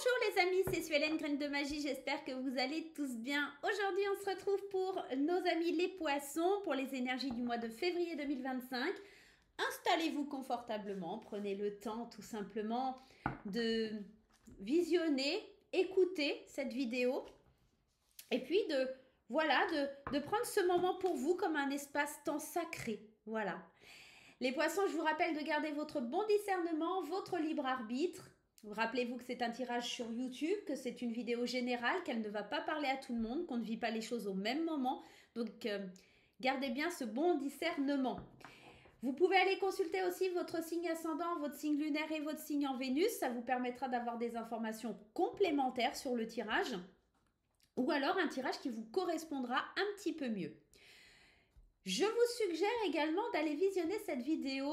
Bonjour les amis, c'est Suelen, Graine de Magie, j'espère que vous allez tous bien. Aujourd'hui on se retrouve pour nos amis les poissons, pour les énergies du mois de février 2025. Installez-vous confortablement, prenez le temps tout simplement de visionner, écouter cette vidéo et puis de prendre ce moment pour vous comme un espace-temps sacré. Voilà. Les poissons, je vous rappelle de garder votre bon discernement, votre libre arbitre. Rappelez-vous que c'est un tirage sur YouTube, que c'est une vidéo générale, qu'elle ne va pas parler à tout le monde, qu'on ne vit pas les choses au même moment. Donc, gardez bien ce bon discernement. Vous pouvez aller consulter aussi votre signe ascendant, votre signe lunaire et votre signe en Vénus. Ça vous permettra d'avoir des informations complémentaires sur le tirage. Ou alors un tirage qui vous correspondra un petit peu mieux. Je vous suggère également d'aller visionner cette vidéo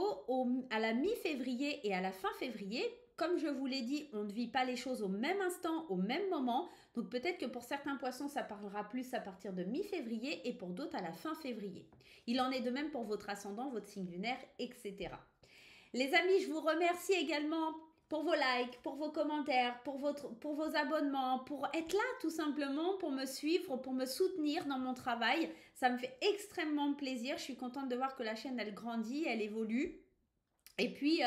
à la mi-février et à la fin février. Comme je vous l'ai dit, on ne vit pas les choses au même instant, au même moment. Donc peut-être que pour certains poissons, ça parlera plus à partir de mi-février et pour d'autres à la fin février. Il en est de même pour votre ascendant, votre signe lunaire, etc. Les amis, je vous remercie également pour vos likes, pour vos commentaires, pour vos abonnements, pour être là tout simplement, pour me suivre, pour me soutenir dans mon travail. Ça me fait extrêmement plaisir. Je suis contente de voir que la chaîne, elle grandit, elle évolue. Et puis,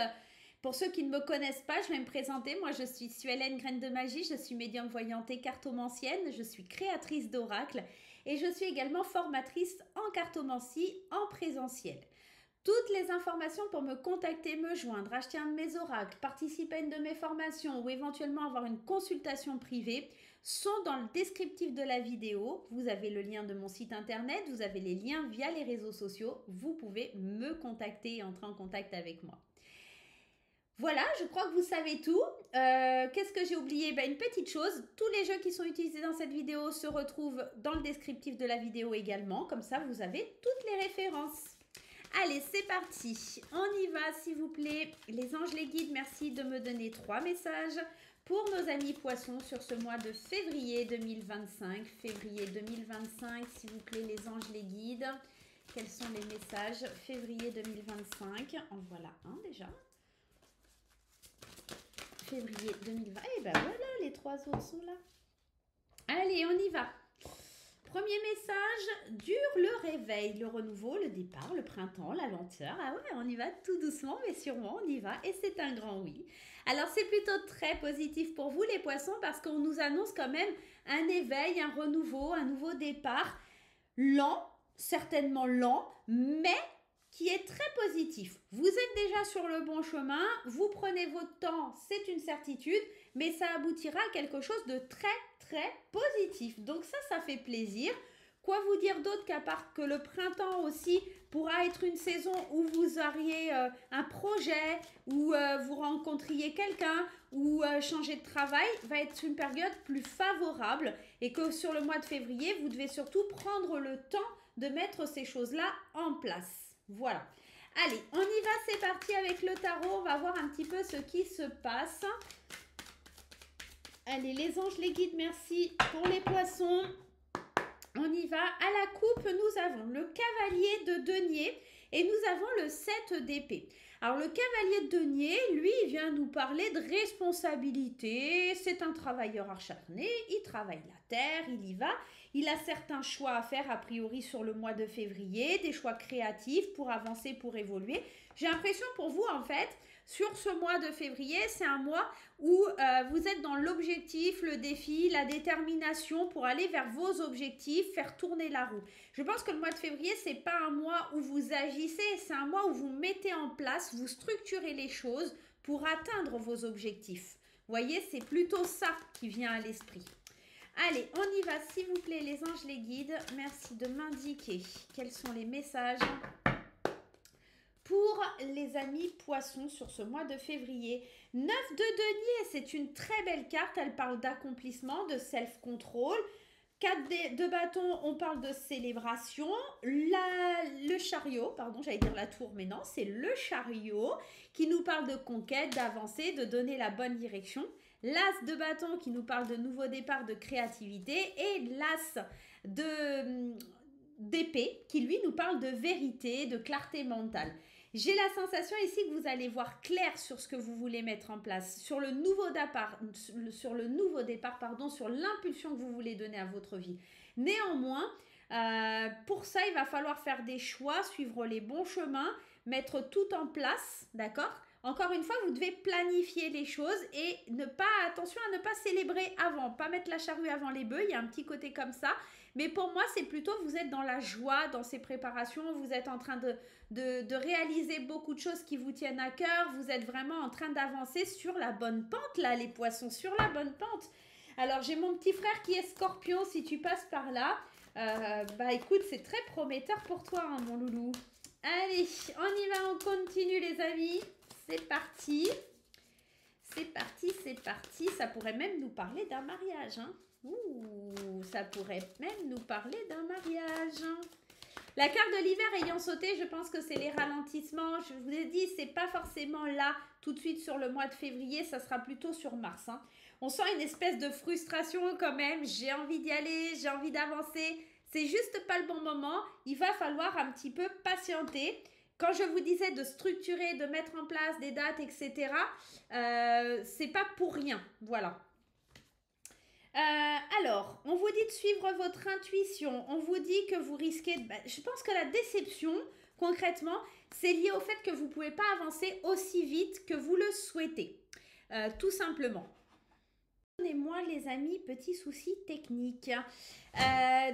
pour ceux qui ne me connaissent pas, je vais me présenter. Moi, je suis Suelen, Graine de Magie. Je suis médium voyante et cartomancienne. Je suis créatrice d'oracles et je suis également formatrice en cartomancie en présentiel. Toutes les informations pour me contacter, me joindre, acheter un de mes oracles, participer à une de mes formations ou éventuellement avoir une consultation privée sont dans le descriptif de la vidéo. Vous avez le lien de mon site internet, vous avez les liens via les réseaux sociaux. Vous pouvez me contacter et entrer en contact avec moi. Voilà, je crois que vous savez tout. Qu'est-ce que j'ai oublié? Une petite chose, tous les jeux qui sont utilisés dans cette vidéo se retrouvent dans le descriptif de la vidéo également. Comme ça, vous avez toutes les références. Allez, c'est parti. On y va, s'il vous plaît. Les anges, les guides, merci de me donner 3 messages pour nos amis poissons sur ce mois de février 2025. Février 2025, s'il vous plaît, les anges, les guides. Quels sont les messages? Février 2025. En voilà un déjà. Février 2020. Et ben voilà, les 3 autres sont là. Allez, on y va. Premier message, dure le réveil, le renouveau, le départ, le printemps, la lenteur. Ah ouais, on y va tout doucement, mais sûrement, on y va. Et c'est un grand oui. Alors, c'est plutôt très positif pour vous, les poissons, parce qu'on nous annonce quand même un éveil, un renouveau, un nouveau départ. Lent, certainement lent, mais qui est très positif. Vous êtes déjà sur le bon chemin, vous prenez votre temps, c'est une certitude, mais ça aboutira à quelque chose de très positif. Donc ça fait plaisir. Quoi vous dire d'autre qu'à part que le printemps aussi pourra être une saison où vous auriez un projet, où vous rencontriez quelqu'un, ou changer de travail, va être une période plus favorable et que sur le mois de février, vous devez surtout prendre le temps de mettre ces choses-là en place. Voilà. Allez, on y va, c'est parti avec le tarot. On va voir un petit peu ce qui se passe. Allez, les anges, les guides, merci pour les poissons. On y va. À la coupe, nous avons le cavalier de denier et nous avons le 7 d'épée. Alors, le cavalier de denier, lui, il vient nous parler de responsabilité. C'est un travailleur acharné, il travaille la terre, il y va. Il a certains choix à faire, a priori, sur le mois de février, des choix créatifs pour avancer, pour évoluer. J'ai l'impression pour vous, en fait, sur ce mois de février, c'est un mois où vous êtes dans l'objectif, le défi, la détermination pour aller vers vos objectifs, faire tourner la roue. Je pense que le mois de février, c'est pas un mois où vous agissez, c'est un mois où vous mettez en place, vous structurez les choses pour atteindre vos objectifs. Vous voyez, c'est plutôt ça qui vient à l'esprit. Allez, on y va, s'il vous plaît, les anges, les guides. Merci de m'indiquer quels sont les messages pour les amis poissons sur ce mois de février. 9 de denier, c'est une très belle carte. Elle parle d'accomplissement, de self-control. 4 de bâton, on parle de célébration. Le chariot, pardon, j'allais dire la tour, mais non, c'est le chariot qui nous parle de conquête, d'avancer, de donner la bonne direction. L'as de bâton qui nous parle de nouveau départ, de créativité. Et l'as d'épée qui, lui, nous parle de vérité, de clarté mentale. J'ai la sensation ici que vous allez voir clair sur ce que vous voulez mettre en place, sur le nouveau départ, pardon, sur l'impulsion que vous voulez donner à votre vie. Néanmoins, pour ça, il va falloir faire des choix, suivre les bons chemins, mettre tout en place, d'accord? Encore une fois, vous devez planifier les choses et attention à ne pas célébrer avant, pas mettre la charrue avant les bœufs, il y a un petit côté comme ça. Mais pour moi, c'est plutôt vous êtes dans la joie dans ces préparations, vous êtes en train de réaliser beaucoup de choses qui vous tiennent à cœur, vous êtes vraiment en train d'avancer sur la bonne pente, là, les poissons, sur la bonne pente. Alors, j'ai mon petit frère qui est scorpion, si tu passes par là, bah écoute, c'est très prometteur pour toi, hein, mon loulou. Allez, on y va, on continue les amis. C'est parti. C'est parti, c'est parti. Ça pourrait même nous parler d'un mariage, hein. Ouh, ça pourrait même nous parler d'un mariage. La carte de l'hiver ayant sauté, je pense que c'est les ralentissements. Je vous ai dit, c'est pas forcément là tout de suite sur le mois de février, ça sera plutôt sur mars, hein. On sent une espèce de frustration quand même. J'ai envie d'y aller, j'ai envie d'avancer. C'est juste pas le bon moment. Il va falloir un petit peu patienter. Quand je vous disais de structurer, de mettre en place des dates, etc., c'est pas pour rien. Voilà. Alors, on vous dit de suivre votre intuition. On vous dit que vous risquez... je pense que la déception, concrètement, c'est lié au fait que vous ne pouvez pas avancer aussi vite que vous le souhaitez. Tout simplement. Pardonnez-moi les amis, petit souci technique.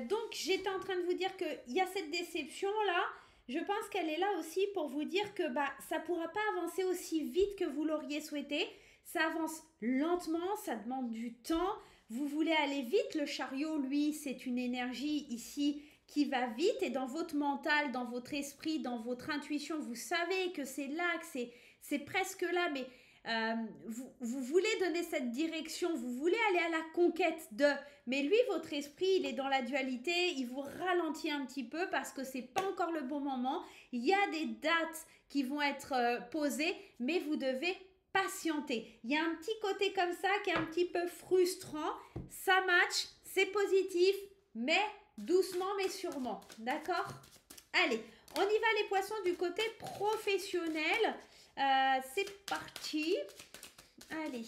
Donc, j'étais en train de vous dire qu'il y a cette déception-là. Je pense qu'elle est là aussi pour vous dire que ça ne pourra pas avancer aussi vite que vous l'auriez souhaité. Ça avance lentement, ça demande du temps. Vous voulez aller vite. Le chariot, lui, c'est une énergie ici qui va vite. Et dans votre mental, dans votre esprit, dans votre intuition, vous savez que c'est là, que c'est presque là. Mais vous voulez donner cette direction, vous voulez aller à la conquête de... Mais lui, votre esprit, il est dans la dualité, il vous ralentit un petit peu parce que c'est pas encore le bon moment. Il y a des dates qui vont être posées, mais vous devez patienter. Il y a un petit côté comme ça qui est un petit peu frustrant. Ça match, c'est positif, mais doucement mais sûrement. D'accord? Allez, on y va les poissons du côté professionnel. C'est parti. Allez.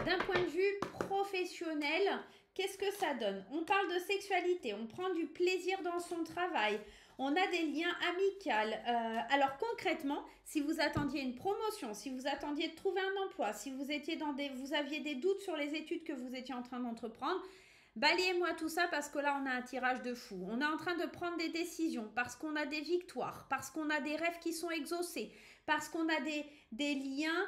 D'un point de vue professionnel, qu'est-ce que ça donne? On parle de sexualité, on prend du plaisir dans son travail, on a des liens amicaux. Alors concrètement, si vous attendiez une promotion, si vous attendiez de trouver un emploi, si vous aviez des doutes sur les études que vous étiez en train d'entreprendre, balayez-moi tout ça parce que là, on a un tirage de fou. On est en train de prendre des décisions parce qu'on a des victoires, parce qu'on a des rêves qui sont exaucés, parce qu'on a des liens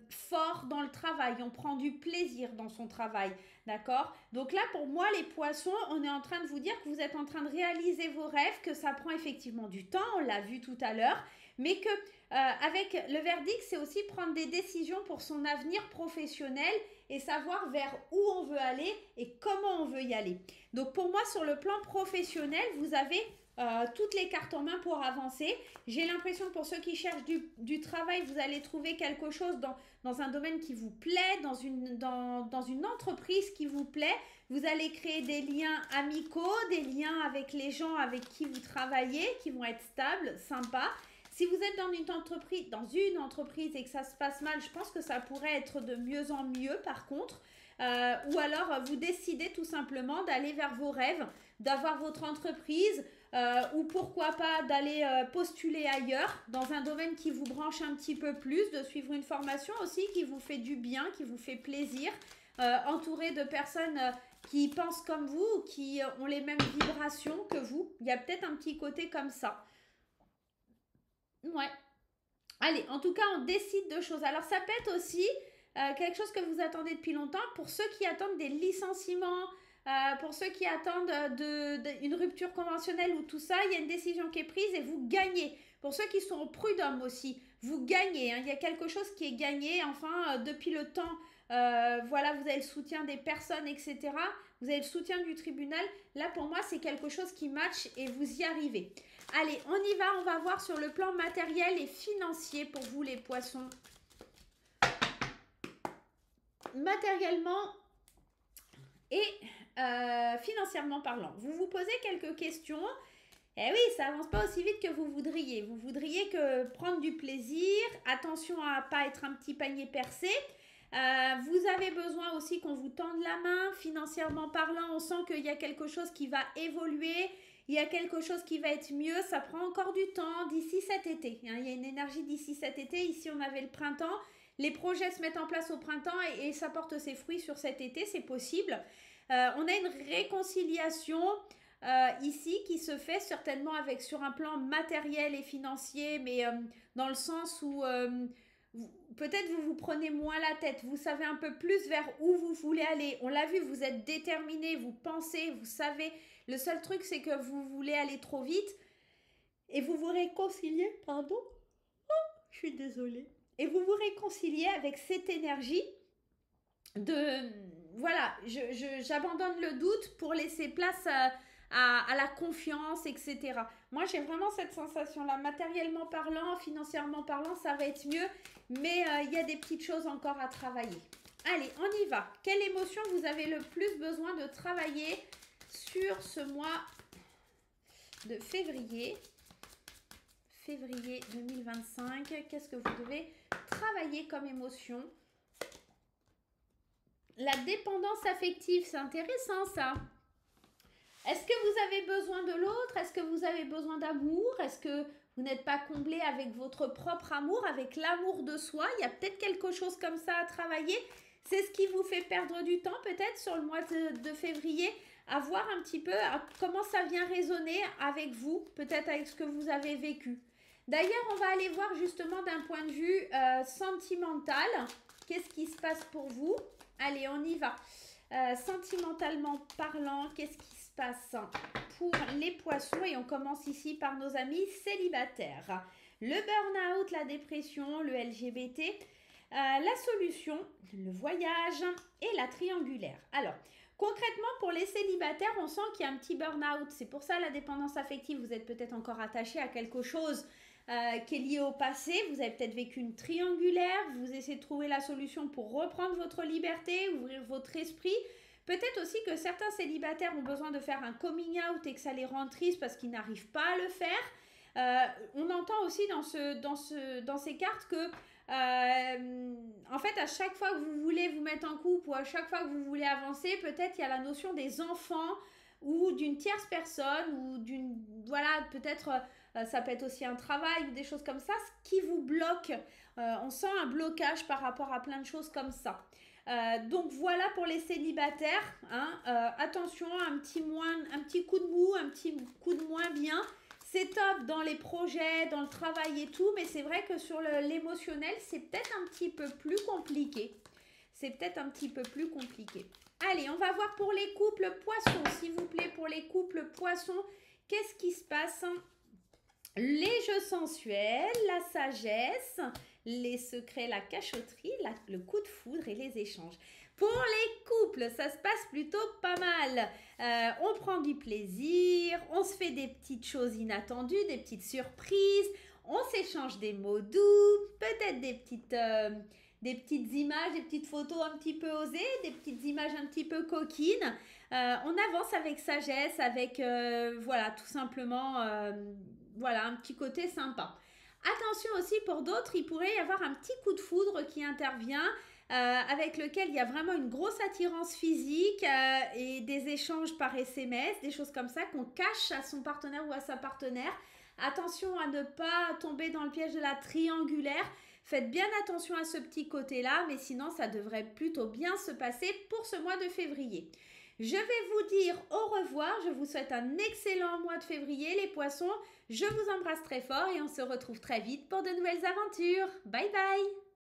forts dans le travail. On prend du plaisir dans son travail, d'accord? Donc là, pour moi, les poissons, on est en train de vous dire que vous êtes en train de réaliser vos rêves, que ça prend effectivement du temps, on l'a vu tout à l'heure, mais que avec le verdict, c'est aussi prendre des décisions pour son avenir professionnel et savoir vers où on veut aller et comment on veut y aller. Donc pour moi, sur le plan professionnel, vous avez toutes les cartes en main pour avancer. J'ai l'impression que pour ceux qui cherchent du travail, vous allez trouver quelque chose dans un domaine qui vous plaît, dans une entreprise qui vous plaît. Vous allez créer des liens amicaux, des liens avec les gens avec qui vous travaillez, qui vont être stables, sympas. Si vous êtes dans une entreprise et que ça se passe mal, je pense que ça pourrait être de mieux en mieux par contre. Ou alors vous décidez tout simplement d'aller vers vos rêves, d'avoir votre entreprise ou pourquoi pas d'aller postuler ailleurs dans un domaine qui vous branche un petit peu plus, de suivre une formation aussi qui vous fait du bien, qui vous fait plaisir, entouré de personnes qui pensent comme vous, qui ont les mêmes vibrations que vous. Il y a peut-être un petit côté comme ça. Ouais. Allez, en tout cas, on décide de choses. Alors, ça peut être aussi quelque chose que vous attendez depuis longtemps. Pour ceux qui attendent des licenciements, pour ceux qui attendent une rupture conventionnelle ou tout ça, il y a une décision qui est prise et vous gagnez. Pour ceux qui sont au prud'homme aussi, vous gagnez. Hein. Il y a quelque chose qui est gagné. Enfin, depuis le temps, voilà, vous avez le soutien des personnes, etc. Vous avez le soutien du tribunal. Là, pour moi, c'est quelque chose qui match et vous y arrivez. Allez, on y va, on va voir sur le plan matériel et financier pour vous les poissons. Matériellement et financièrement parlant, vous vous posez quelques questions Eh oui, ça avance pas aussi vite que vous voudriez. Vous voudriez que prendre du plaisir, attention à pas être un petit panier percé. Vous avez besoin aussi qu'on vous tende la main, financièrement parlant. On sent qu'il y a quelque chose qui va évoluer, il y a quelque chose qui va être mieux. Ça prend encore du temps d'ici cet été. Hein, il y a une énergie d'ici cet été. Ici, on avait le printemps. Les projets se mettent en place au printemps et ça porte ses fruits sur cet été. C'est possible. On a une réconciliation ici qui se fait certainement avec sur un plan matériel et financier, mais dans le sens où peut-être vous vous prenez moins la tête, vous savez un peu plus vers où vous voulez aller. On l'a vu, vous êtes déterminé, vous pensez, vous savez. Le seul truc, c'est que vous voulez aller trop vite et vous vous réconciliez, pardon, je suis désolée, et vous vous réconciliez avec cette énergie de, voilà, j'abandonne le doute pour laisser place à la confiance, etc. Moi, j'ai vraiment cette sensation-là. Matériellement parlant, financièrement parlant, ça va être mieux, mais il y a des petites choses encore à travailler. Allez, on y va. Quelle émotion vous avez le plus besoin de travailler sur ce mois de février? Février 2025, qu'est-ce que vous devez travailler comme émotion? La dépendance affective, c'est intéressant ça. Est-ce que vous avez besoin de l'autre? Est-ce que vous avez besoin d'amour? Est-ce que vous n'êtes pas comblé avec votre propre amour, avec l'amour de soi? Il y a peut-être quelque chose comme ça à travailler. C'est ce qui vous fait perdre du temps peut-être sur le mois de février, à voir un petit peu comment ça vient résonner avec vous, peut-être avec ce que vous avez vécu. D'ailleurs, on va aller voir justement d'un point de vue sentimental, qu'est-ce qui se passe pour vous? Allez, on y va. Sentimentalement parlant, qu'est-ce qui se passe pour les poissons? Et on commence ici par nos amis célibataires. Le burn-out, la dépression, le LGBT, la solution, le voyage et la triangulaire. Alors, concrètement, pour les célibataires, on sent qu'il y a un petit burn-out. C'est pour ça la dépendance affective. Vous êtes peut-être encore attaché à quelque chose qui est lié au passé. Vous avez peut-être vécu une triangulaire. Vous essayez de trouver la solution pour reprendre votre liberté, ouvrir votre esprit. Peut-être aussi que certains célibataires ont besoin de faire un coming out et que ça les rend tristes parce qu'ils n'arrivent pas à le faire. On entend aussi dans ces cartes que en fait, à chaque fois que vous voulez vous mettre en couple ou à chaque fois que vous voulez avancer, peut-être il y a la notion des enfants ou d'une tierce personne ou d'une, voilà, peut-être ça peut être aussi un travail ou des choses comme ça, ce qui vous bloque. On sent un blocage par rapport à plein de choses comme ça. Donc voilà pour les célibataires, hein. Attention, un petit coup de mou, un petit coup de moins bien. C'est top dans les projets, dans le travail et tout, mais c'est vrai que sur l'émotionnel, c'est peut-être un petit peu plus compliqué. C'est peut-être un petit peu plus compliqué. Allez, on va voir pour les couples poissons, s'il vous plaît, pour les couples poissons, qu'est-ce qui se passe? Les jeux sensuels, la sagesse, les secrets, la cachotterie, le coup de foudre et les échanges. Pour les couples, ça se passe plutôt pas mal. On prend du plaisir, on se fait des petites choses inattendues, des petites surprises, on s'échange des mots doux, peut-être des petites images, des petites photos un petit peu osées, des petites images un petit peu coquines. On avance avec sagesse, avec, voilà, tout simplement, voilà, un petit côté sympa. Attention aussi, pour d'autres, il pourrait y avoir un petit coup de foudre qui intervient, avec lequel il y a vraiment une grosse attirance physique et des échanges par SMS, des choses comme ça qu'on cache à son partenaire ou à sa partenaire. Attention à ne pas tomber dans le piège de la triangulaire. Faites bien attention à ce petit côté-là, mais sinon ça devrait plutôt bien se passer pour ce mois de février. Je vais vous dire au revoir, je vous souhaite un excellent mois de février les poissons. Je vous embrasse très fort et on se retrouve très vite pour de nouvelles aventures. Bye bye!